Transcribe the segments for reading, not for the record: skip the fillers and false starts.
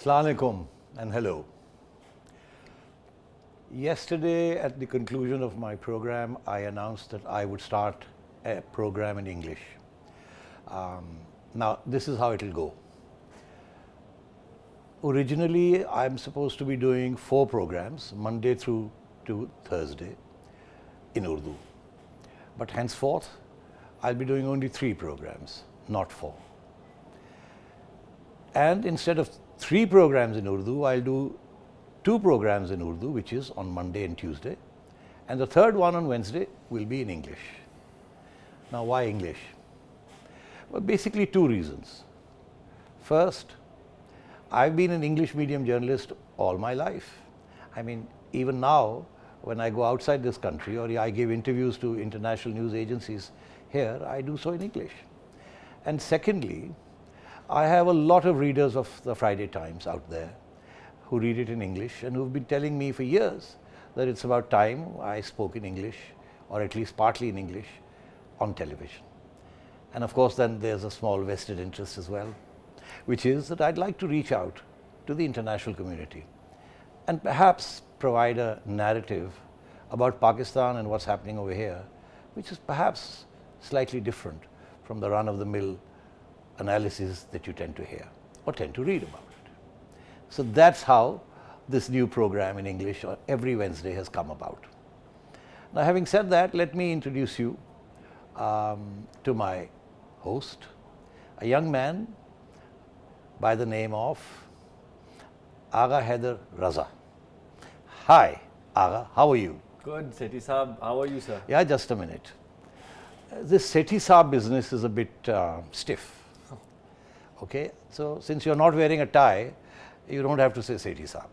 Assalamu alaikum and hello. Yesterday at the conclusion of my program, I announced that I would start a program in English. Now this is how it will go. Originally, I'm supposed to be doing 4 programs, Monday through to Thursday in Urdu. But henceforth, I'll be doing only 3 programs, not 4. And instead of 3 programs in Urdu, I'll do 2 programs in Urdu, which is on Monday and Tuesday. And the third one on Wednesday will be in English. Now, why English? Well, basically 2 reasons. First, I've been an English medium journalist all my life. I mean, even now, when I go outside this country or I give interviews to international news agencies here, I do so in English. And secondly, I have a lot of readers of the Friday Times out there who read it in English and who've been telling me for years that it's about time I spoke in English, or at least partly in English, on television. And of course, then there's a small vested interest as well, which is that I'd like to reach out to the international community and perhaps provide a narrative about Pakistan and what's happening over here, which is perhaps slightly different from the run-of-the-mill analysis that you tend to hear or tend to read about it. So that's how this new program in English every Wednesday has come about. Now, having said that, let me introduce you to my host, a young man by the name of Agha Haider Raza. Hi, Agha, how are you? Good, Sethi Saab. How are you, sir? Yeah, just a minute. This Sethi Saab business is a bit stiff. Okay, so since you're not wearing a tie, you don't have to say Sethi Saab.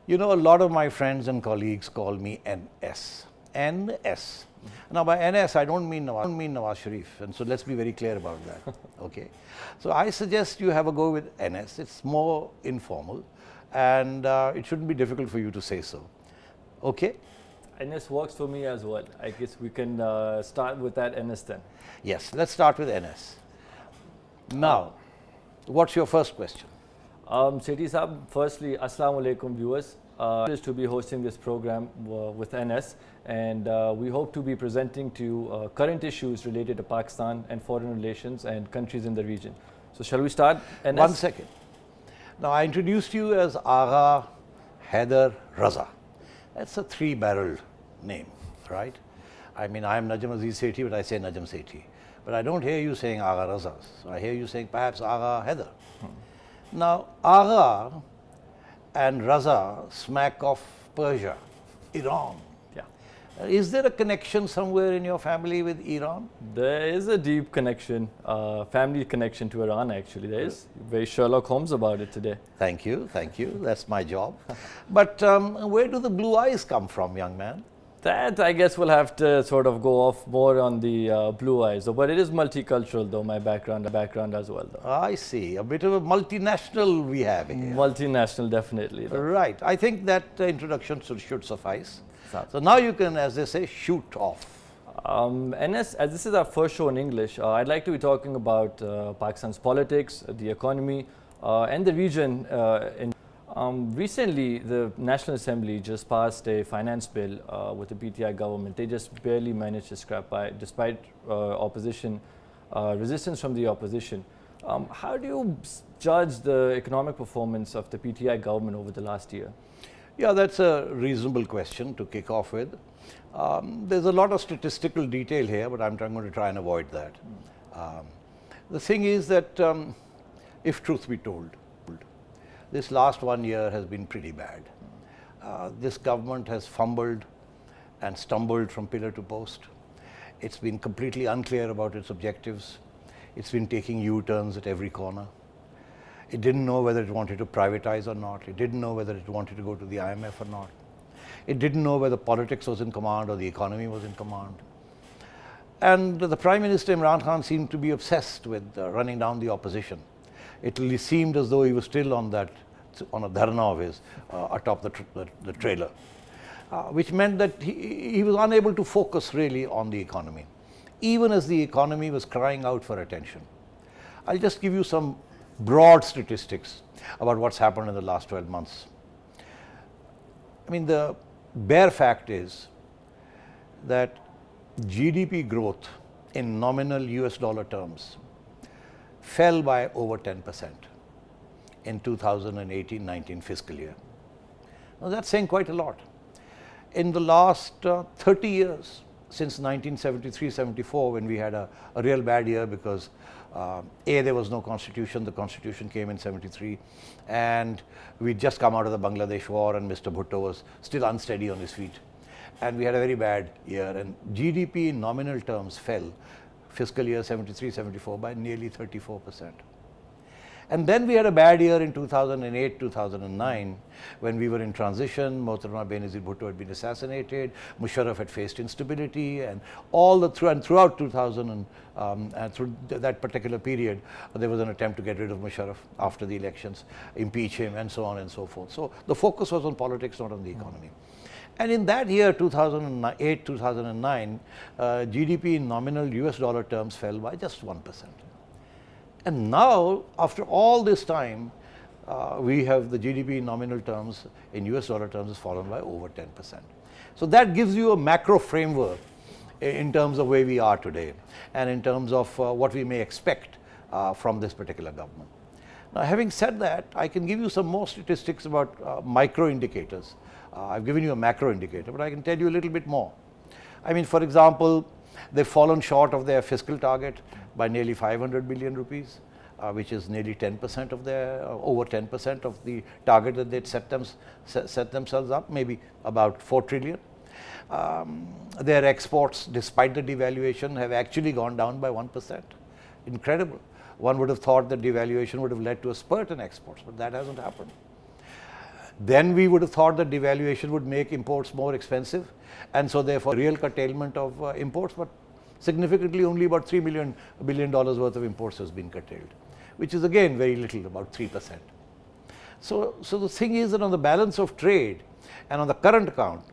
You know, a lot of my friends and colleagues call me NS. NS. Now, by NS, I don't mean Nawaz Sharif, and so let's be very clear about that. Okay, so I suggest you have a go with NS. It's more informal, and it shouldn't be difficult for you to say so. Okay? NS works for me as well. I guess we can start with that NS then. Yes, let's start with NS. Now, what's your first question? Sethi Saab, firstly, Assalamu alaikum viewers. Is to be hosting this program with NS, and we hope to be presenting to you current issues related to Pakistan and foreign relations and countries in the region. So shall we start, NS? 1 second. Now, I introduced you as Agha Haider Raza. That's a 3-barreled name, right? I mean, I am Najam Sethi, but I say Najam Sethi. But I don't hear you saying Agha Raza. So I hear you saying perhaps Agha Haider. Now, Agha and Raza smack of Persia, Iran. Yeah. Is there a connection somewhere in your family with Iran? There is a deep connection, family connection to Iran actually. There is. Very Sherlock Holmes about it today. Thank you, thank you. That's my job. But where do the blue eyes come from, young man? That I guess we'll have to sort of go off more on the blue eyes, though. But it is multicultural, though, my background as well, though. I see. A bit of a multinational we have here. Multinational, definitely. Though. Right. I think that introduction should suffice. So now you can, as they say, shoot off. NS, as this is our first show in English, I'd like to be talking about Pakistan's politics, the economy, and the region. Recently, the National Assembly just passed a finance bill with the PTI government. They just barely managed to scrap by, despite opposition, resistance from the opposition. How do you judge the economic performance of the PTI government over the last year? Yeah, that's a reasonable question to kick off with. There's a lot of statistical detail here, but I'm going to try and avoid that. The thing is that, if truth be told, this last 1 year has been pretty bad. This government has fumbled and stumbled from pillar to post. It's been completely unclear about its objectives. It's been taking U-turns at every corner. It didn't know whether it wanted to privatize or not. It didn't know whether it wanted to go to the IMF or not. It didn't know whether politics was in command or the economy was in command. And the Prime Minister Imran Khan seemed to be obsessed with running down the opposition. It really seemed as though he was still on a dharna of his atop the trailer, which meant that he was unable to focus really on the economy, even as the economy was crying out for attention. I'll just give you some broad statistics about what's happened in the last 12 months. I mean, the bare fact is that GDP growth in nominal US dollar terms fell by over 10% in 2018-19 fiscal year. Now that's saying quite a lot. In the last 30 years, since 1973-74, when we had a real bad year because there was no constitution, the constitution came in 73, and we'd just come out of the Bangladesh war and Mr. Bhutto was still unsteady on his feet. And we had a very bad year, and GDP in nominal terms fell fiscal year 73-74 by nearly 34%. And then we had a bad year in 2008-2009 when we were in transition. Mohtarama Benazir Bhutto had been assassinated, Musharraf had faced instability, and throughout 2000 and through that particular period, there was an attempt to get rid of Musharraf after the elections, impeach him, and so on and so forth. So the focus was on politics, not on the economy. And in that year, 2008-2009, GDP in nominal US dollar terms fell by just 1%. And now, after all this time, we have the GDP in nominal terms, in US dollar terms, has fallen by over 10%. So that gives you a macro framework in terms of where we are today and in terms of what we may expect from this particular government. Now, having said that, I can give you some more statistics about micro indicators. I've given you a macro indicator, but I can tell you a little bit more. I mean, for example, they've fallen short of their fiscal target by nearly 500 billion rupees, which is nearly 10% of their, over 10% of the target that they'd set themselves up, maybe about 4 trillion. Their exports, despite the devaluation, have actually gone down by 1%. Incredible. One would have thought that devaluation would have led to a spurt in exports, but that hasn't happened. Then we would have thought that devaluation would make imports more expensive, and so therefore real curtailment of imports, but significantly only about $3 billion worth of imports has been curtailed, which is again very little, about 3%. So the thing is that on the balance of trade and on the current account,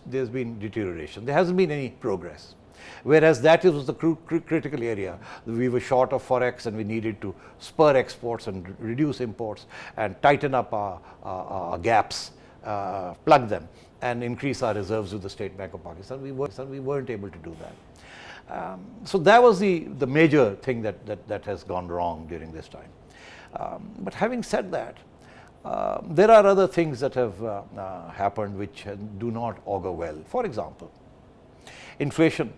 there's been deterioration. There hasn't been any progress. Whereas that was the critical area. We were short of forex and we needed to spur exports and reduce imports and tighten up our gaps, plug them, and increase our reserves with the State Bank of Pakistan. We weren't able to do that. So that was the major thing that has gone wrong during this time. But having said that, there are other things that have happened which do not augur well. For example, inflation.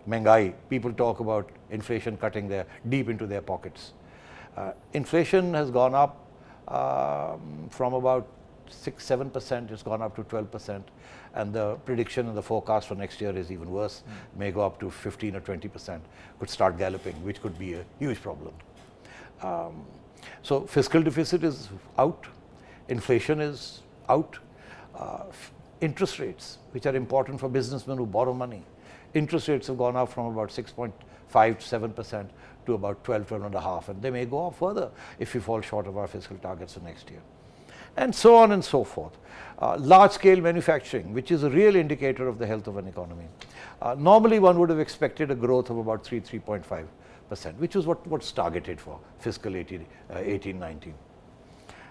Mengai, people talk about inflation cutting deep into their pockets. Inflation has gone up from about 6-7%, it's gone up to 12%, and the prediction and the forecast for next year is even worse, may go up to 15 or 20%, could start galloping, which could be a huge problem. So fiscal deficit is out, inflation is out, interest rates, which are important for businessmen who borrow money. Interest rates have gone up from about 6.5 to 7% to about 12.5%, and they may go up further if we fall short of our fiscal targets for next year. And so on and so forth. Large-scale manufacturing, which is a real indicator of the health of an economy. Normally, one would have expected a growth of about 3.5%, which is what's targeted for fiscal 18-19.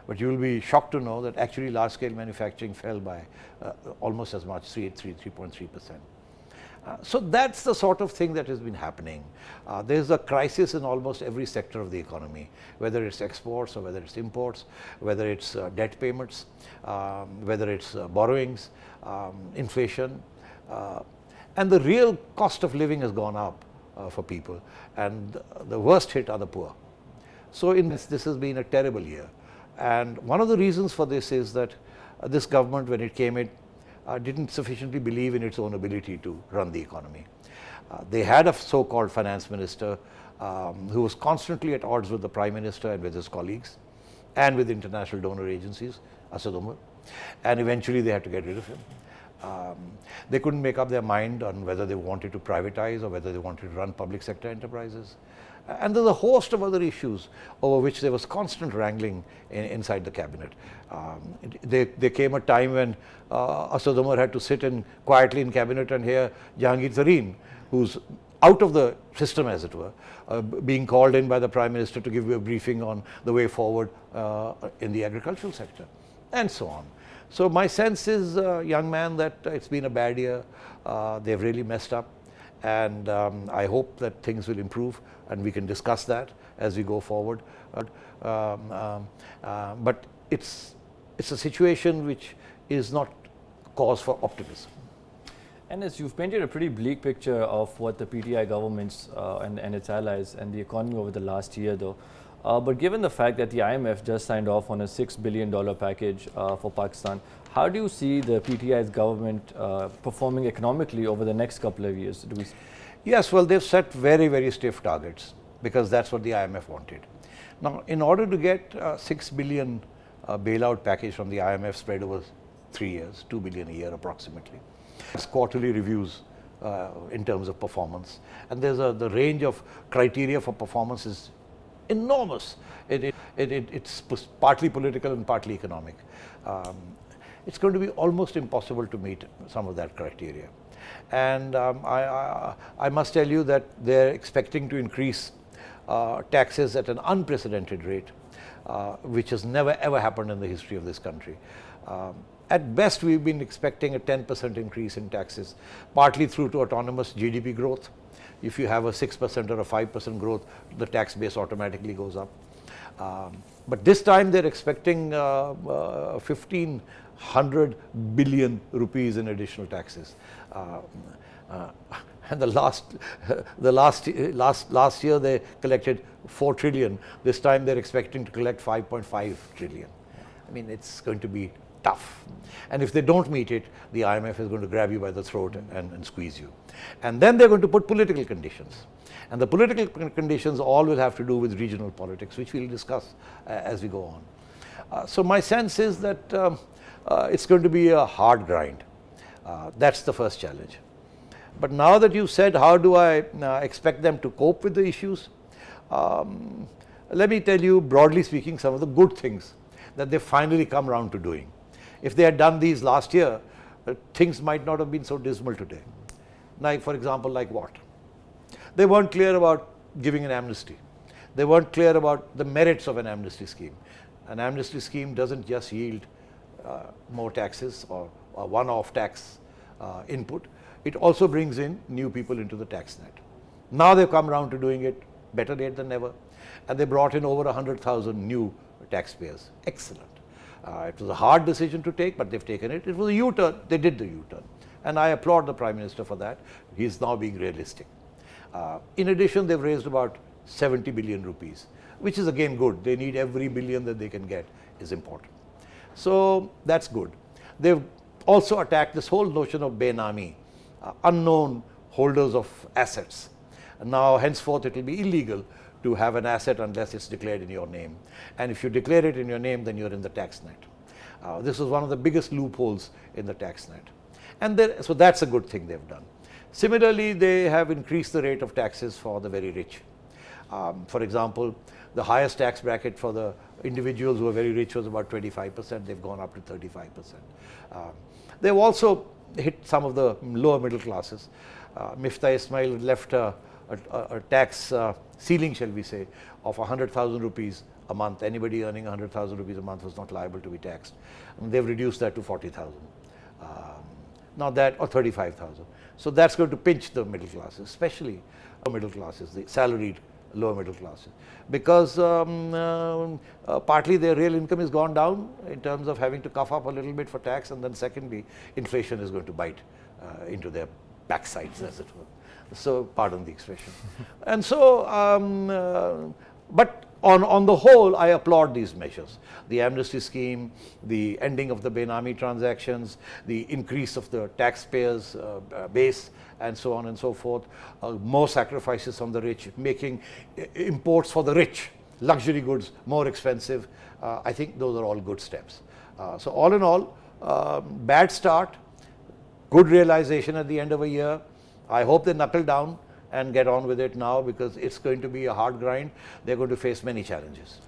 But you will be shocked to know that actually large-scale manufacturing fell by almost as much, 3.3%. So that's the sort of thing that has been happening. There's a crisis in almost every sector of the economy, whether it's exports or whether it's imports, whether it's debt payments, whether it's borrowings, inflation, and the real cost of living has gone up for people, and the worst hit are the poor. So in this has been a terrible year, and one of the reasons for this is that this government, when it came in, didn't sufficiently believe in its own ability to run the economy. They had a so-called finance minister who was constantly at odds with the prime minister and with his colleagues and with international donor agencies, Asad Umar, and eventually they had to get rid of him. They couldn't make up their mind on whether they wanted to privatize or whether they wanted to run public sector enterprises. And there's a host of other issues over which there was constant wrangling inside the cabinet. There came a time when Asad Umar had to sit quietly in cabinet and hear Jahangir Tareen, who's out of the system, as it were, being called in by the Prime Minister to give you a briefing on the way forward in the agricultural sector, and so on. So my sense is, young man, that it's been a bad year. They've really messed up, and I hope that things will improve, and we can discuss that as we go forward. But it's a situation which is not cause for optimism. And as you've painted a pretty bleak picture of what the PTI governments and its allies and the economy over the last year, though. But given the fact that the IMF just signed off on a $6 billion package for Pakistan, how do you see the PTI's government performing economically over the next couple of years? Yes, well, they've set very, very stiff targets because that's what the IMF wanted. Now, in order to get $6 billion bailout package from the IMF spread over 3 years, $2 billion a year approximately, it's quarterly reviews in terms of performance, and there's the range of criteria for performance is enormous. It's partly political and partly economic. It's going to be almost impossible to meet some of that criteria. And I must tell you that they're expecting to increase taxes at an unprecedented rate, which has never ever happened in the history of this country. At best, we've been expecting a 10% increase in taxes, partly through to autonomous GDP growth. If you have a 6% or a 5% growth, the tax base automatically goes up. But this time they're expecting 1,500 billion rupees in additional taxes. And last year they collected 4 trillion. This time they're expecting to collect 5.5 trillion. I mean, it's going to be tough. And if they don't meet it, the IMF is going to grab you by the throat and squeeze you. And then they're going to put political conditions. And the political conditions all will have to do with regional politics, which we'll discuss as we go on. So my sense is that it's going to be a hard grind. That's the first challenge. But now that you've said, how do I expect them to cope with the issues? Let me tell you, broadly speaking, some of the good things that they've finally come around to doing. If they had done these last year, things might not have been so dismal today. Like, for example, like what? They weren't clear about giving an amnesty. They weren't clear about the merits of an amnesty scheme. An amnesty scheme doesn't just yield more taxes or a one-off tax input. It also brings in new people into the tax net. Now they've come around to doing it, better late than never. And they brought in over 100,000 new taxpayers. Excellent. It was a hard decision to take, but they've taken it. It was a U-turn. They did the U-turn. And I applaud the Prime Minister for that. He's now being realistic. In addition, they've raised about 70 billion rupees, which is again good. They need every billion that they can get is important. So that's good. They've also attacked this whole notion of Benami, unknown holders of assets. And now, henceforth, it will be illegal to have an asset unless it's declared in your name. And if you declare it in your name, then you're in the tax net. This is one of the biggest loopholes in the tax net. And so that's a good thing they've done. Similarly, they have increased the rate of taxes for the very rich. For example, the highest tax bracket for the individuals who are very rich was about 25%. They've gone up to 35%. They've also hit some of the lower middle classes. Miftah Ismail left a tax ceiling, shall we say, of 100,000 rupees a month. Anybody earning 100,000 rupees a month was not liable to be taxed. And they've reduced that to 40,000. Now that, or 35,000. So that's going to pinch the middle classes, especially lower middle classes, the salaried lower middle classes, because partly their real income has gone down in terms of having to cough up a little bit for tax, and then secondly, inflation is going to bite into their backsides, as it were. So, pardon the expression. And so, but on the whole, I applaud these measures. The amnesty scheme, the ending of the Benami transactions, the increase of the taxpayers' base, and so on and so forth. More sacrifices on the rich, making imports for the rich, luxury goods, more expensive. I think those are all good steps. So all in all, bad start, good realization at the end of a year. I hope they knuckle down and get on with it now, because it's going to be a hard grind. They're going to face many challenges.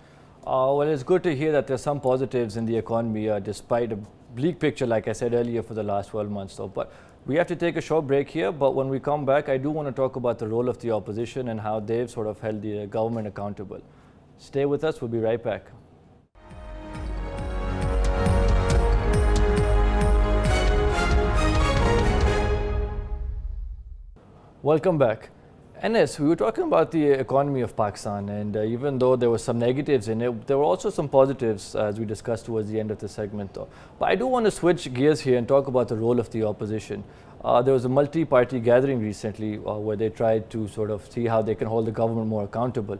Well, it's good to hear that there's some positives in the economy despite a bleak picture, like I said earlier, for the last 12 months. But We have to take a short break here, but when we come back, I do want to talk about the role of the opposition and how they've sort of held the government accountable. Stay with us, we'll be right back. Welcome back. Enes, we were talking about the economy of Pakistan, and even though there were some negatives in it, there were also some positives, as we discussed towards the end of the segment. But I do want to switch gears here and talk about the role of the opposition. There was a multi-party gathering recently where they tried to sort of see how they can hold the government more accountable.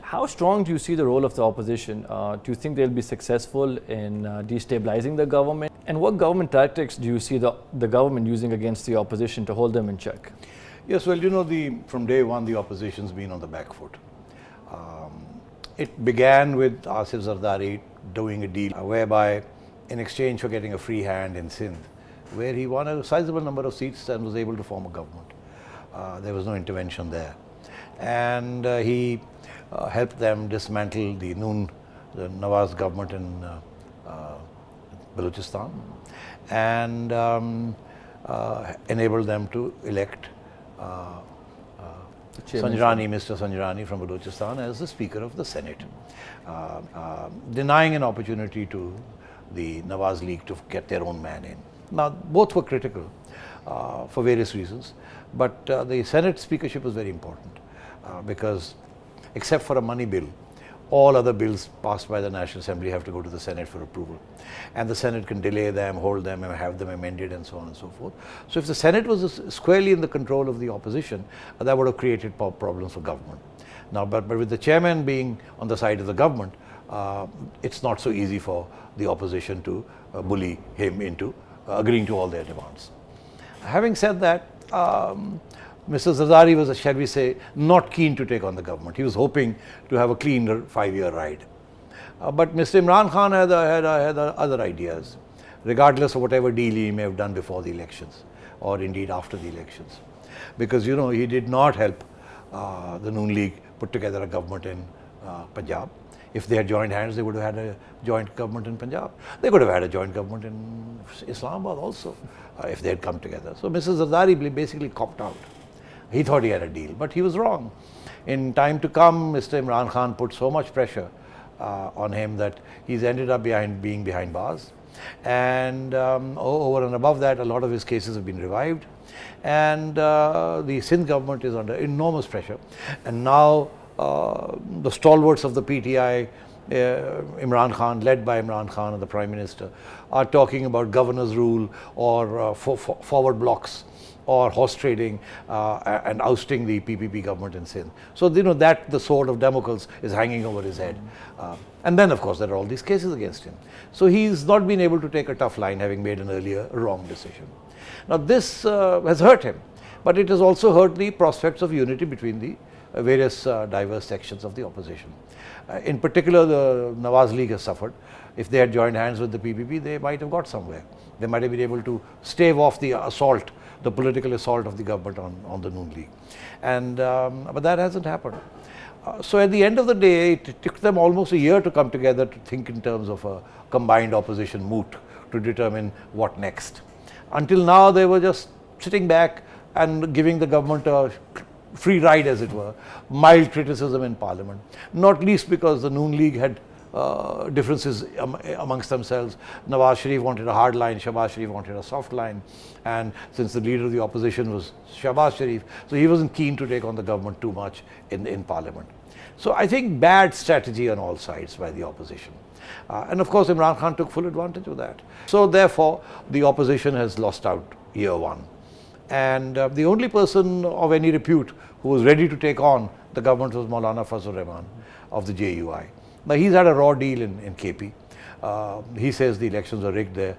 How strong do you see the role of the opposition? Do you think they'll be successful in destabilizing the government? And what government tactics do you see the government using against the opposition to hold them in check? Yes, well, you know, from day one, the opposition's been on the back foot. It began with Asif Zardari doing a deal whereby, in exchange for getting a free hand in Sindh, where he won a sizable number of seats and was able to form a government. There was no intervention there. And he helped them dismantle the Nawaz government in Balochistan and enabled them to elect Mr. Sanjrani from Balochistan as the Speaker of the Senate, denying an opportunity to the Nawaz League to get their own man in. Now, both were critical for various reasons, but the Senate speakership was very important because, except for a money bill, all other bills passed by the National Assembly have to go to the Senate for approval. And the Senate can delay them, hold them, and have them amended, and so on and so forth. So if the Senate was squarely in the control of the opposition, that would have created problems for government. Now, but with the chairman being on the side of the government, it's not so easy for the opposition to bully him into agreeing to all their demands. Having said that, Mr. Zardari was, shall we say, not keen to take on the government. He was hoping to have a clean 5-year ride. But Mr. Imran Khan had other ideas, regardless of whatever deal he may have done before the elections, or indeed after the elections. Because, you know, he did not help the Noon League put together a government in Punjab. If they had joined hands, they would have had a joint government in Punjab. They could have had a joint government in Islamabad also, if they had come together. So Mr. Zardari basically copped out. He thought he had a deal, but he was wrong. In time to come, Mr. Imran Khan put so much pressure on him that he's ended up being behind bars. And over and above that, a lot of his cases have been revived. And the Sindh government is under enormous pressure. And now the stalwarts of the PTI, Imran Khan, led by Imran Khan and the Prime Minister, are talking about governor's rule or forward blocks, or horse trading and ousting the PPP government in Sindh. So, you know, that the sword of Damocles is hanging over his head. And then, of course, there are all these cases against him. So he's not been able to take a tough line, having made an earlier wrong decision. Now, this has hurt him, but it has also hurt the prospects of unity between the various diverse sections of the opposition. In particular, the Nawaz League has suffered. If they had joined hands with the PPP, they might have got somewhere. They might have been able to stave off the assault, the political assault of the government on the Noon League. And, but that hasn't happened. So at the end of the day, it took them almost a year to come together to think in terms of a combined opposition moot to determine what next. Until now, they were just sitting back and giving the government a free ride, as it were, mild criticism in Parliament, not least because the Noon League had differences amongst themselves. Nawaz Sharif wanted a hard line, Shahbaz Sharif wanted a soft line, and since the leader of the opposition was Shahbaz Sharif, so he wasn't keen to take on the government too much in Parliament. So I think bad strategy on all sides by the opposition. And of course Imran Khan took full advantage of that. So therefore the opposition has lost out year one. And the only person of any repute who was ready to take on the government was Maulana Fazlur Rahman of the JUI. Now he's had a raw deal in KP. He says the elections were rigged there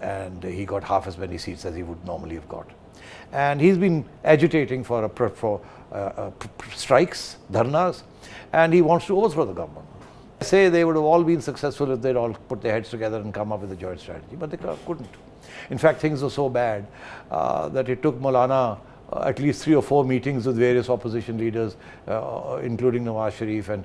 and he got half as many seats as he would normally have got. And he's been agitating for strikes, dharnas, and he wants to overthrow the government. I say they would have all been successful if they'd all put their heads together and come up with a joint strategy, but they couldn't. In fact, things were so bad that it took Maulana at least 3 or 4 meetings with various opposition leaders, including Nawaz Sharif and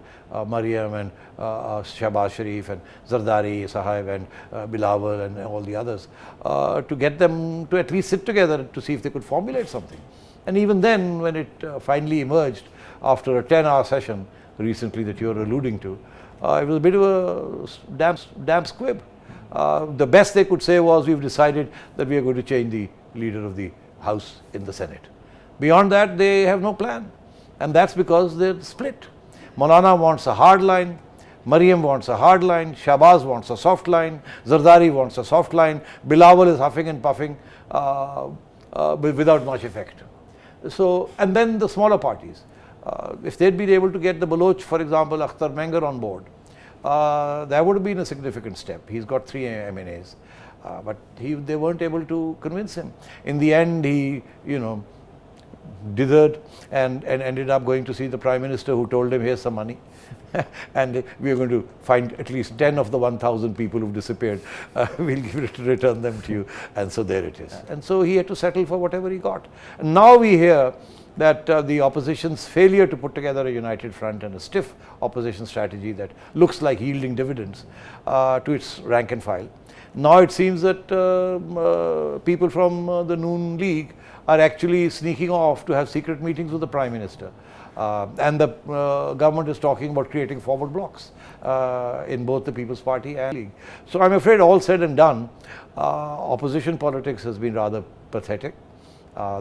Maryam and Shahbaz Sharif and Zardari Sahib and Bilawal and all the others, to get them to at least sit together to see if they could formulate something. And even then, when it finally emerged after a 10-hour session recently that you're alluding to, it was a bit of a damp squib. The best they could say was, we've decided that we are going to change the leader of the House in the Senate. Beyond that, they have no plan. And that's because they're split. Maulana wants a hard line, Maryam wants a hard line, Shahbaz wants a soft line, Zardari wants a soft line, Bilawal is huffing and puffing without much effect. So, and then the smaller parties. If they'd been able to get the Baloch, for example, Akhtar Mengar on board, that would have been a significant step. He's got 3 MNAs, but they weren't able to convince him. In the end, he, dithered and ended up going to see the Prime Minister, who told him, here's some money. And we are going to find at least 10 of the 1,000 people who've disappeared. We'll return them to you. And so there it is. And so he had to settle for whatever he got. And now we hear that the opposition's failure to put together a united front and a stiff opposition strategy that looks like yielding dividends to its rank and file. Now it seems that people from the Noon League are actually sneaking off to have secret meetings with the Prime Minister. And the government is talking about creating forward blocks in both the People's Party and League. So I'm afraid, all said and done, opposition politics has been rather pathetic.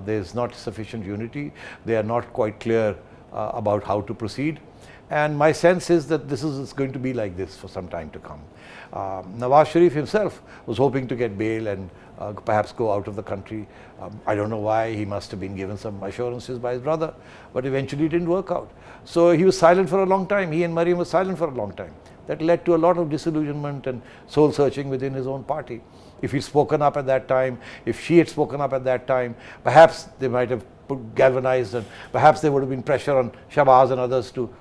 There's not sufficient unity. They are not quite clear about how to proceed. And my sense is that this is going to be like this for some time to come. Nawaz Sharif himself was hoping to get bail and perhaps go out of the country. I don't know why. He must have been given some assurances by his brother, but eventually it didn't work out. So he was silent for a long time. He and Maryam were silent for a long time. That led to a lot of disillusionment and soul searching within his own party. If he'd spoken up at that time, if she had spoken up at that time, perhaps they might have galvanized, and perhaps there would have been pressure on Shahbaz and others to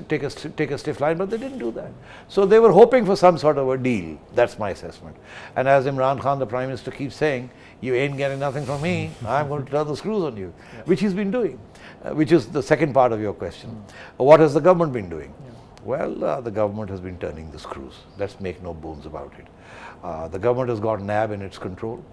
take a stiff line, but they didn't do that. So they were hoping for some sort of a deal. That's my assessment. And as Imran Khan, the Prime Minister, keeps saying, you ain't getting nothing from me, I'm going to turn the screws on you, which he's been doing, which is the second part of your question. What has the government been doing? Well, the government has been turning the screws. Let's make no bones about it. The government has got NAB in its control,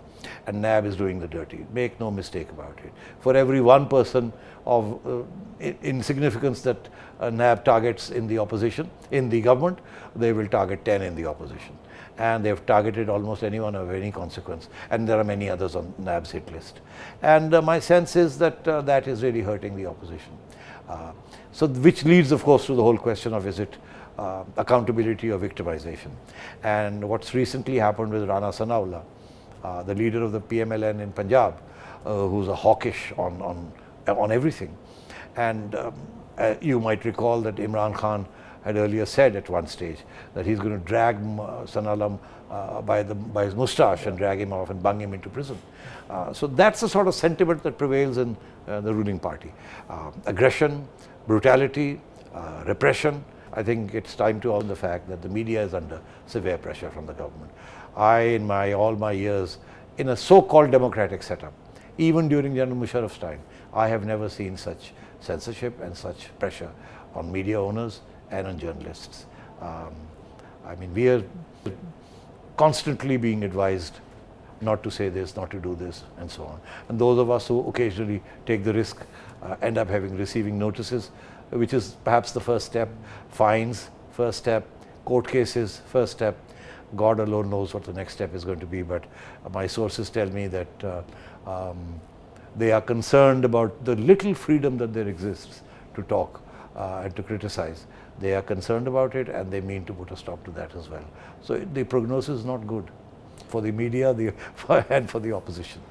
and NAB is doing the dirty. Make no mistake about it. For every one person of insignificance that NAB targets in the opposition, in the government, they will target 10 in the opposition. And they've targeted almost anyone of any consequence. And there are many others on NAB's hit list. And my sense is that that is really hurting the opposition. So which leads, of course, to the whole question of, is it accountability or victimization? And what's recently happened with Rana Sanaullah, the leader of the PMLN in Punjab, who's a hawkish on everything. And you might recall that Imran Khan had earlier said at one stage that he's going to drag Sanaullah by his moustache and drag him off and bung him into prison. So that's the sort of sentiment that prevails in the ruling party. Aggression, brutality, repression. I think it's time to own the fact that the media is under severe pressure from the government. In all my years in a so-called democratic setup, even during General Musharraf's time, I have never seen such censorship and such pressure on media owners and on journalists. I mean, we are constantly being advised not to say this, not to do this, and so on. And those of us who occasionally take the risk end up receiving notices, which is perhaps the first step. Fines, first step. Court cases, first step. God alone knows what the next step is going to be, but my sources tell me that they are concerned about the little freedom that there exists to talk and to criticize. They are concerned about it, and they mean to put a stop to that as well. So the prognosis is not good for the media and for the opposition.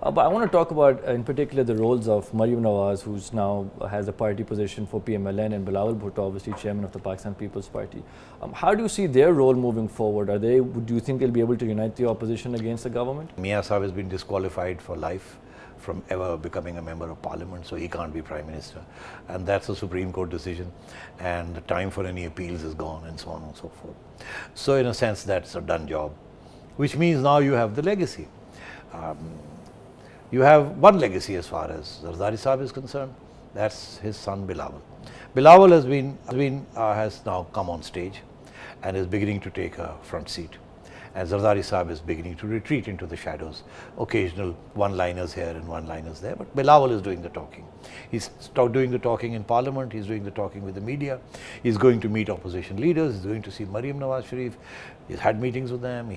But I want to talk about, in particular, the roles of Maryam Nawaz, who's now has a party position for PMLN, and Bilawal Bhutto, obviously chairman of the Pakistan People's Party. How do you see their role moving forward? Do you think they'll be able to unite the opposition against the government? Mia Sahib has been disqualified for life from ever becoming a member of parliament, so he can't be Prime Minister. And that's a Supreme Court decision, and the time for any appeals is gone, and so on and so forth. So in a sense, that's a done job, which means now you have the legacy. You have one legacy as far as Zardari Sahib is concerned. That's his son Bilawal. Bilawal has now come on stage and is beginning to take a front seat. And Zardari Sahib is beginning to retreat into the shadows. Occasional one-liners here and one-liners there, but Bilawal is doing the talking. He's doing the talking in Parliament, he's doing the talking with the media, he's going to meet opposition leaders, he's going to see Maryam Nawaz Sharif, he's had meetings with them,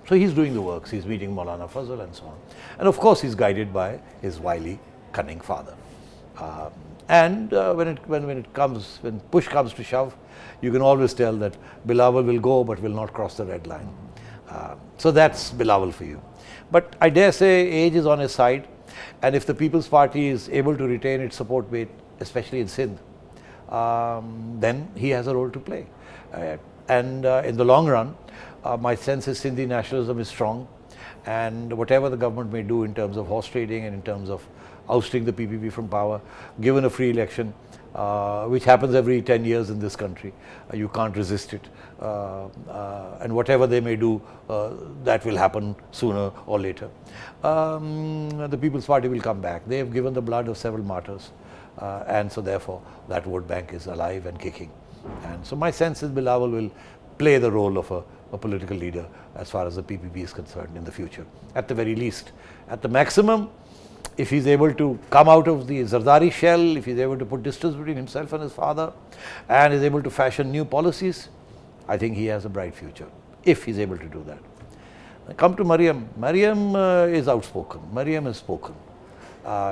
so he's doing the works, he's meeting Maulana Fazl and so on. And of course he's guided by his wily, cunning father. When push comes to shove, you can always tell that Bilawal will go but will not cross the red line. So that's Bilawal for you. But I dare say age is on his side, and if the People's Party is able to retain its support base, especially in Sindh, then he has a role to play. In the long run, my sense is Sindhi nationalism is strong, and whatever the government may do in terms of horse trading and in terms of ousting the PPP from power, given a free election, which happens every 10 years in this country, you can't resist it. And whatever they may do, that will happen sooner or later. The People's Party will come back. They have given the blood of several martyrs, and so therefore that vote bank is alive and kicking. And so my sense is Bilawal will play the role of a political leader as far as the PPP is concerned in the future, at the very least. At the maximum, if he's able to come out of the Zardari shell, if he's able to put distance between himself and his father, and is able to fashion new policies, I think he has a bright future, if he's able to do that. Come to Maryam. Maryam is outspoken. Maryam is spoken.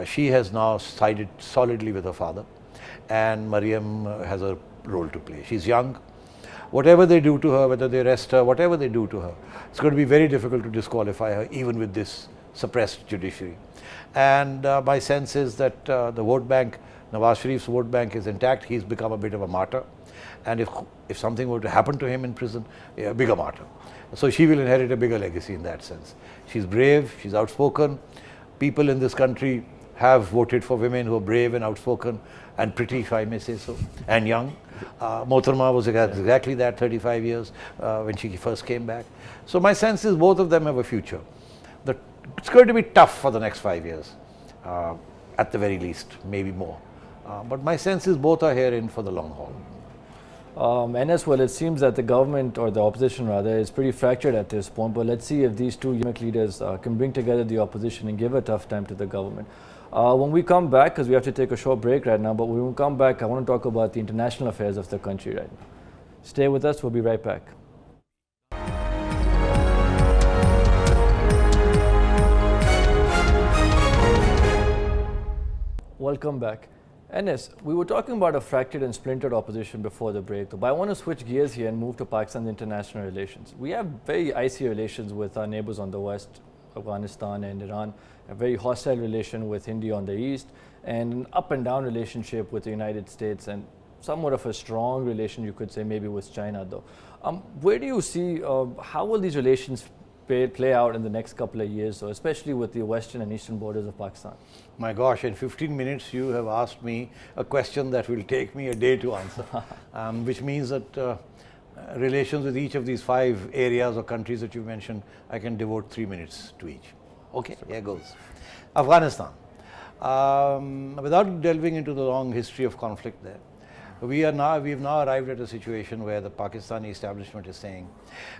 She has now sided solidly with her father, and Maryam has a role to play. She's young. Whatever they do to her, whether they arrest her, whatever they do to her, it's going to be very difficult to disqualify her, even with this suppressed judiciary. And my sense is that the vote bank, Nawaz Sharif's vote bank is intact. He's become a bit of a martyr. And if something were to happen to him in prison, a bigger martyr. So she will inherit a bigger legacy in that sense. She's brave, she's outspoken. People in this country have voted for women who are brave and outspoken and pretty, if I may say so, and young. Mohtarma was exactly that, 35 years when she first came back. So my sense is both of them have a future. It's going to be tough for the next 5 years, at the very least, maybe more. But my sense is both are here in for the long haul. And as well, it seems that the government, or the opposition rather, is pretty fractured at this point. But let's see if these two young leaders can bring together the opposition and give a tough time to the government. When we come back, because we have to take a short break right now, but when we come back, I want to talk about the international affairs of the country right now. Stay with us, we'll be right back. Welcome back. Enes, we were talking about a fractured and splintered opposition before the break, but I want to switch gears here and move to Pakistan's international relations. We have very icy relations with our neighbors on the west, Afghanistan and Iran, a very hostile relation with India on the east, and an up and down relationship with the United States, and somewhat of a strong relation, you could say, maybe with China though. Where do you see, how will these relations play out in the next couple of years, so especially with the western and eastern borders of Pakistan? My gosh, in 15 minutes you have asked me a question that will take me a day to answer, which means that relations with each of these 5 areas or countries that you mentioned, I can devote 3 minutes to each. Okay, here goes. Afghanistan. Without delving into the long history of conflict there, we have now arrived at a situation where the Pakistani establishment is saying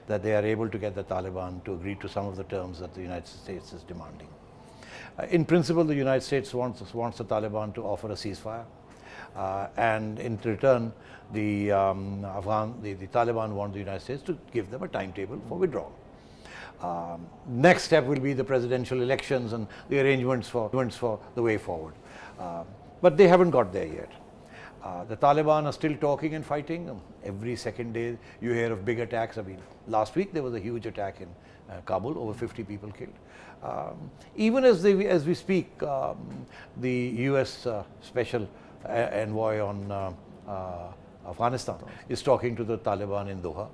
that they are able to get the Taliban to agree to some of the terms that the United States is demanding. In principle, the United States wants the Taliban to offer a ceasefire, and in return, the Taliban want the United States to give them a timetable for withdrawal. Next step will be the presidential elections and the arrangements for the way forward. But they haven't got there yet. The Taliban are still talking and fighting. Every second day you hear of big attacks. I mean, last week there was a huge attack in Kabul, over 50 people killed. Even as we speak, the US special envoy on Afghanistan is talking to the Taliban in Doha,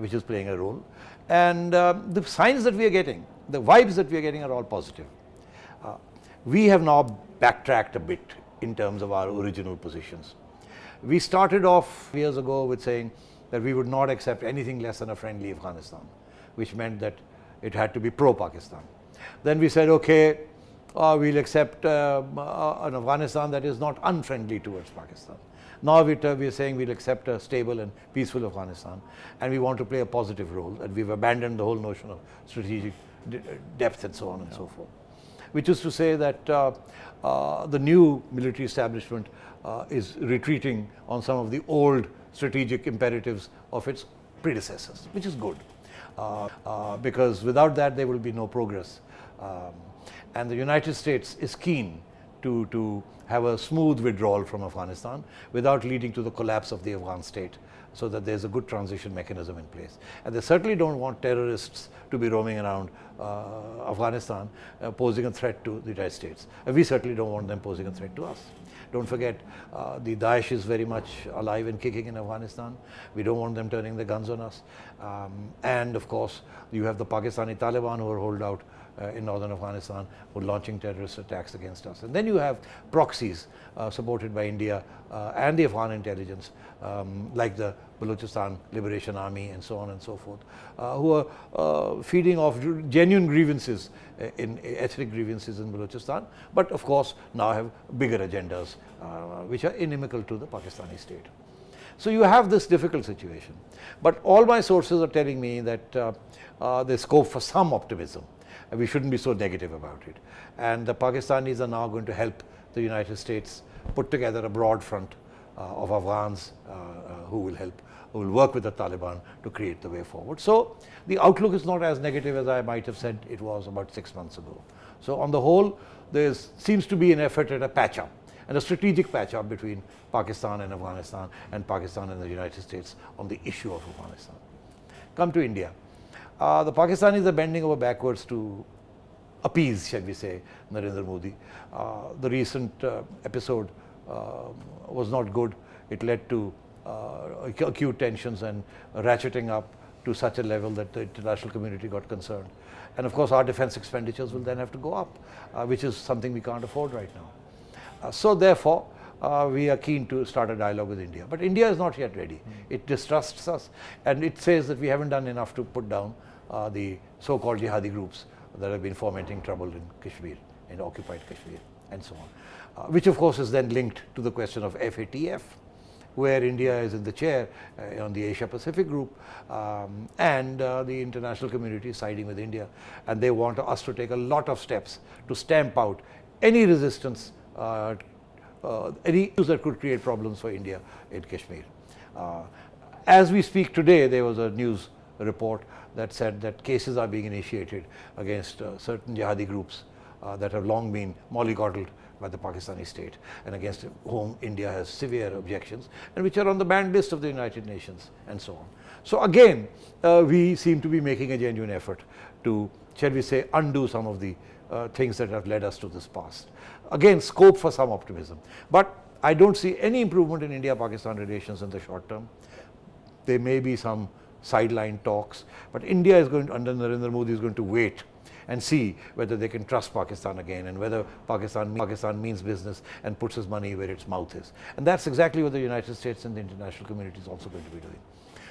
which is playing a role. And the signs that we are getting, the vibes that we are getting are all positive. We have now backtracked a bit in terms of our original positions. We started off years ago with saying that we would not accept anything less than a friendly Afghanistan, which meant that it had to be pro-Pakistan. Then we said, okay, we'll accept an Afghanistan that is not unfriendly towards Pakistan. Now we're saying we'll accept a stable and peaceful Afghanistan, and we want to play a positive role, and we've abandoned the whole notion of strategic depth and so on and so forth. Which is to say that the new military establishment is retreating on some of the old strategic imperatives of its predecessors, which is good, because without that there will be no progress. And the United States is keen to have a smooth withdrawal from Afghanistan without leading to the collapse of the Afghan state, so that there's a good transition mechanism in place. And they certainly don't want terrorists to be roaming around Afghanistan posing a threat to the United States. And we certainly don't want them posing a threat to us. Don't forget, the Daesh is very much alive and kicking in Afghanistan. We don't want them turning their guns on us. And of course, you have the Pakistani Taliban who are holed out in northern Afghanistan, who are launching terrorist attacks against us. And then you have proxies supported by India and the Afghan intelligence, like the Balochistan Liberation Army and so on and so forth, who are feeding off genuine grievances, in ethnic grievances in Balochistan, but of course now have bigger agendas which are inimical to the Pakistani state. So you have this difficult situation. But all my sources are telling me that there's scope for some optimism. We shouldn't be so negative about it. And the Pakistanis are now going to help the United States put together a broad front of Afghans who will work with the Taliban to create the way forward. So the outlook is not as negative as I might have said it was about 6 months ago. So on the whole, there seems to be an effort at a patch-up, and a strategic patch-up between Pakistan and Afghanistan, and Pakistan and the United States on the issue of Afghanistan. Come to India. The Pakistanis are bending over backwards to appease, shall we say, Narendra Modi. The recent episode was not good. It led to acute tensions and ratcheting up to such a level that the international community got concerned. And of course, our defense expenditures will then have to go up, which is something we can't afford right now. So therefore, we are keen to start a dialogue with India. But India is not yet ready. It distrusts us, and it says that we haven't done enough to put down the so-called jihadi groups that have been fomenting trouble in Kashmir, in occupied Kashmir, and so on. Which of course is then linked to the question of FATF, where India is in the chair on the Asia-Pacific group, and the international community is siding with India. And they want us to take a lot of steps to stamp out any resistance, any issues that could create problems for India in Kashmir. As we speak today, there was a news report that said that cases are being initiated against certain jihadi groups that have long been mollycoddled by the Pakistani state, and against whom India has severe objections, and which are on the banned list of the United Nations, and so on. So again, we seem to be making a genuine effort to, shall we say, undo some of the things that have led us to this past. Again, scope for some optimism. But I don't see any improvement in India-Pakistan relations in the short term. There may be some sideline talks, but India is going to, under Narendra Modi, is going to wait and see whether they can trust Pakistan again, and whether Pakistan means business and puts its money where its mouth is. And that's exactly what the United States and the international community is also going to be doing.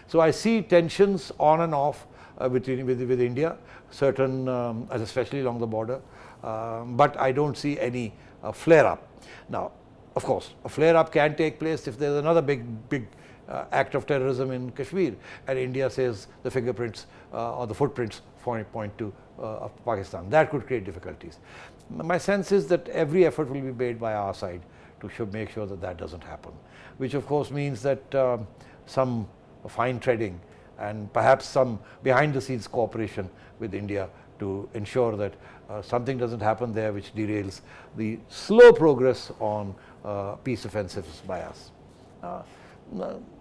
So I see tensions on and off with India, certain, especially along the border, but I don't see any flare-up. Now, of course, a flare-up can take place if there's another big act of terrorism in Kashmir, and India says the fingerprints or the footprints point to Pakistan. That could create difficulties. My sense is that every effort will be made by our side to make sure that that doesn't happen, which of course means that some fine treading and perhaps some behind-the-scenes cooperation with India to ensure that something doesn't happen there which derails the slow progress on peace offensives by us.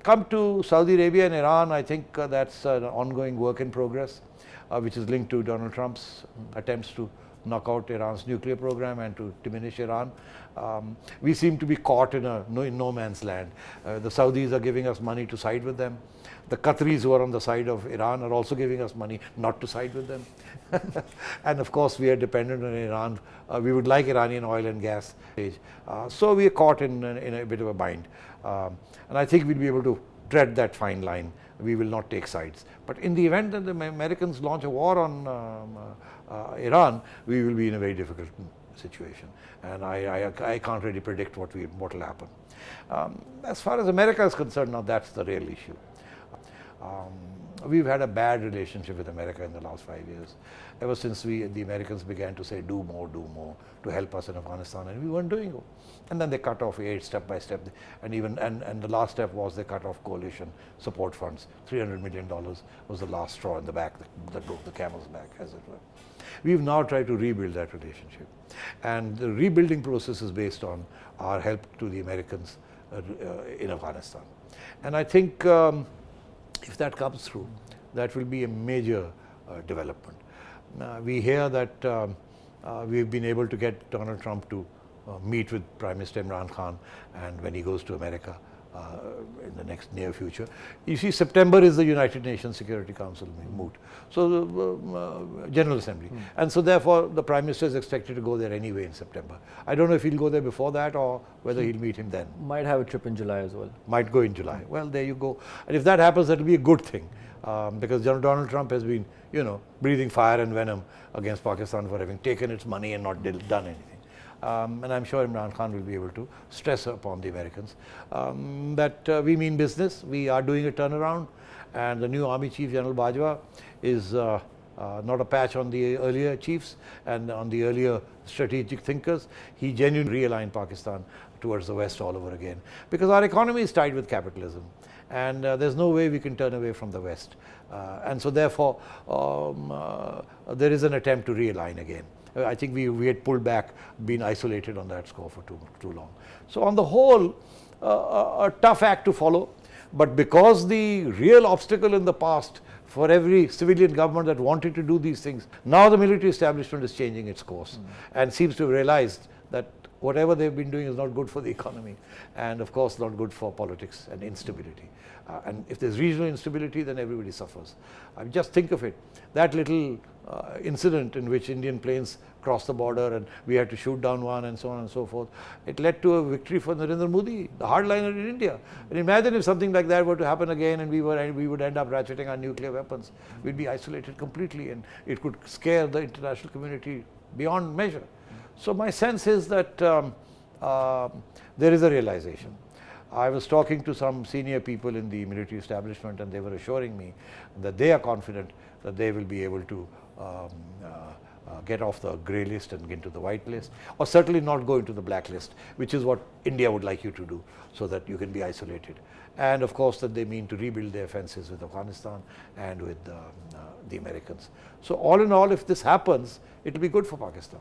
Come to Saudi Arabia and Iran, I think that's an ongoing work in progress, which is linked to Donald Trump's attempts to knock out Iran's nuclear program and to diminish Iran. We seem to be caught in no man's land. The Saudis are giving us money to side with them. The Qataris, who are on the side of Iran, are also giving us money not to side with them. And of course, we are dependent on Iran. We would like Iranian oil and gas. So we are caught in a bit of a bind. And I think we'll be able to tread that fine line we will not take sides. But in the event that the Americans launch a war on Iran, we will be in a very difficult situation, and I can't really predict what will happen. As far as America is concerned, now that's the real issue. We've had a bad relationship with America in the last 5 years, ever since the Americans began to say do more to help us in Afghanistan, and we weren't doing it. And then they cut off aid step by step, and the last step was they cut off coalition support funds. $300 million was the last straw in the back that broke the camel's back, as it were. We've now tried to rebuild that relationship, and the rebuilding process is based on our help to the Americans in Afghanistan. And I think if that comes through, that will be a major development. We hear that we've been able to get Donald Trump to meet with Prime Minister Imran Khan, and when he goes to America in the next near future. You see, September is the United Nations Security Council moot, so the General Assembly, and so therefore the Prime Minister is expected to go there anyway in September. I don't know if he'll go there before that or whether he'll meet him then. Might have a trip in July as well. Might go in July. Well, there you go. And if that happens, that will be a good thing, because Donald Trump has been, breathing fire and venom against Pakistan for having taken its money and not done anything. And I'm sure Imran Khan will be able to stress upon the Americans that we mean business, we are doing a turnaround, and the new Army Chief General Bajwa is not a patch on the earlier chiefs and on the earlier strategic thinkers. He genuinely realigned Pakistan towards the West all over again, because our economy is tied with capitalism, and there's no way we can turn away from the West, and so therefore there is an attempt to realign again. I think we had pulled back, been isolated on that score for too long. So on the whole, a tough act to follow, but because the real obstacle in the past for every civilian government that wanted to do these things, now the military establishment is changing its course and seems to have realized that whatever they've been doing is not good for the economy, and of course not good for politics and instability. And if there's regional instability, then everybody suffers. Just think of it, that little incident in which Indian planes crossed the border and we had to shoot down one and so on and so forth, it led to a victory for Narendra Modi, the hardliner in India. And imagine if something like that were to happen again and we would end up ratcheting our nuclear weapons. We'd be isolated completely, and it could scare the international community beyond measure. So my sense is that there is a realization. I was talking to some senior people in the military establishment, and they were assuring me that they are confident that they will be able to get off the grey list and get into the white list, or certainly not go into the black list, which is what India would like you to do, so that you can be isolated. And of course that they mean to rebuild their fences with Afghanistan and with the Americans. So all in all, if this happens, it will be good for Pakistan.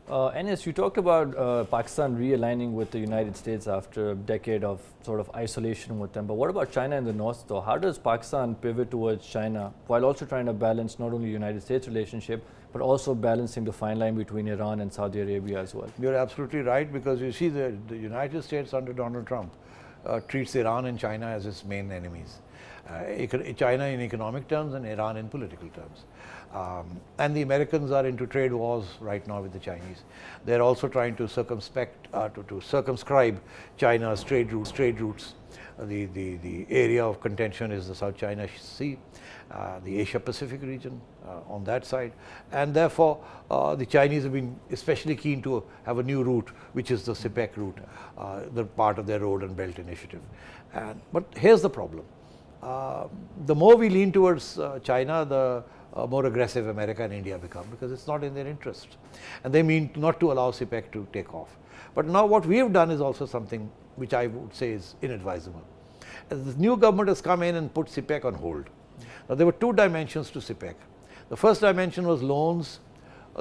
Enes, you talked about Pakistan realigning with the United States after a decade of sort of isolation with them. But what about China in the north, though? How does Pakistan pivot towards China while also trying to balance not only United States relationship, but also balancing the fine line between Iran and Saudi Arabia as well? You're absolutely right, because you see the United States under Donald Trump treats Iran and China as its main enemies. China in economic terms and Iran in political terms. And the Americans are into trade wars right now with the Chinese. They're also trying to circumscribe China's trade routes. The area of contention is the South China Sea, the Asia Pacific region on that side, and therefore the Chinese have been especially keen to have a new route, which is the CPEC route, the part of their Road and Belt Initiative. But here's the problem. The more we lean towards China, the more aggressive America and India become, because it's not in their interest. And they mean not to allow CPEC to take off. But now what we have done is also something which I would say is inadvisable. The new government has come in and put CPEC on hold. Now there were two dimensions to CPEC. The first dimension was loans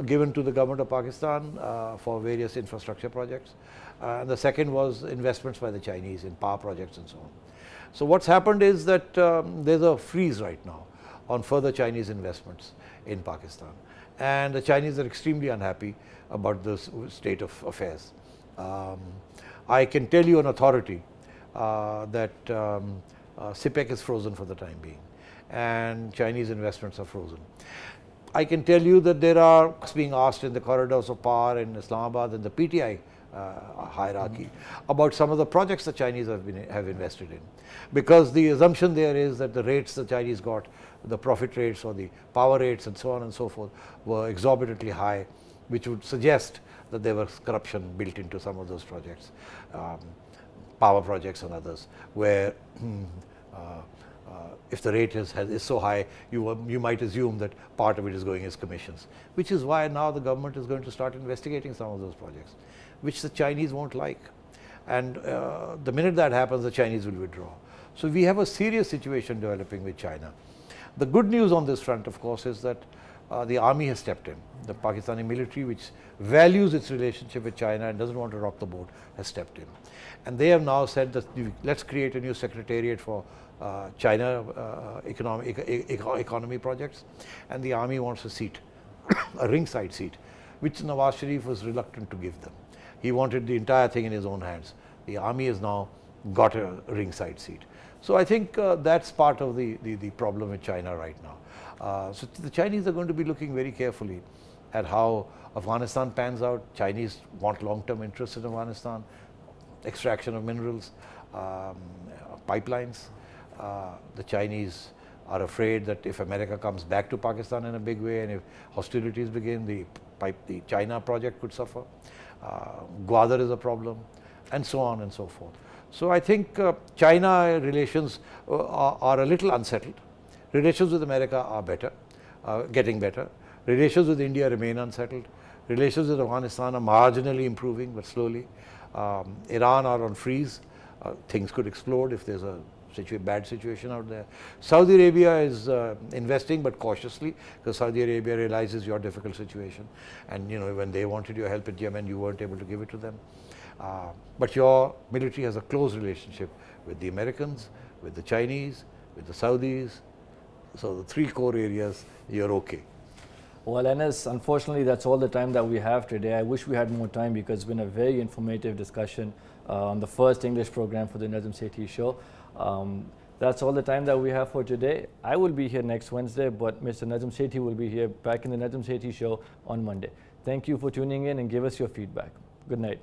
given to the government of Pakistan for various infrastructure projects. And the second was investments by the Chinese in power projects and so on. So what's happened is that there's a freeze right now on further Chinese investments in Pakistan. And the Chinese are extremely unhappy about the state of affairs. I can tell you on authority that CPEC is frozen for the time being, and Chinese investments are frozen. I can tell you that there are being asked in the corridors of power in Islamabad, and the PTI hierarchy about some of the projects the Chinese have invested in, because the assumption there is that the rates the Chinese got, the profit rates or the power rates and so on and so forth, were exorbitantly high, which would suggest that there was corruption built into some of those projects, power projects and others, where if the rate is so high, you might assume that part of it is going as commissions, which is why now the government is going to start investigating some of those projects, which the Chinese won't like. And the minute that happens, the Chinese will withdraw. So we have a serious situation developing with China. The good news on this front, of course, is that the army has stepped in. The Pakistani military, which values its relationship with China and doesn't want to rock the boat, has stepped in. And they have now said that let's create a new secretariat for China economy projects, and the army wants a seat, a ringside seat, which Nawaz Sharif was reluctant to give them. He wanted the entire thing in his own hands. The army has now got a ringside seat. So I think that's part of the problem with China right now. So the Chinese are going to be looking very carefully at how Afghanistan pans out. Chinese want long-term interests in Afghanistan, extraction of minerals, pipelines. The Chinese are afraid that if America comes back to Pakistan in a big way and if hostilities begin, the China project could suffer. Gwadar is a problem, and so on and so forth. So I think China relations are a little unsettled. Relations with America are better, getting better. Relations with India remain unsettled. Relations with Afghanistan are marginally improving, but slowly. Iran are on freeze. Things could explode if there's a bad situation out there. Saudi Arabia is investing, but cautiously, because Saudi Arabia realizes your difficult situation, and when they wanted your help in Yemen, you weren't able to give it to them. But your military has a close relationship with the Americans, with the Chinese, with the Saudis. So the three core areas, you're okay. Well, Anas, unfortunately, that's all the time that we have today. I wish we had more time because it's been a very informative discussion on the first English program for the Najam Sethi show. That's all the time that we have for today. I will be here next Wednesday, but Mr. Najam Sethi will be here back in the Najam Sethi show on Monday. Thank you for tuning in and give us your feedback. Good night.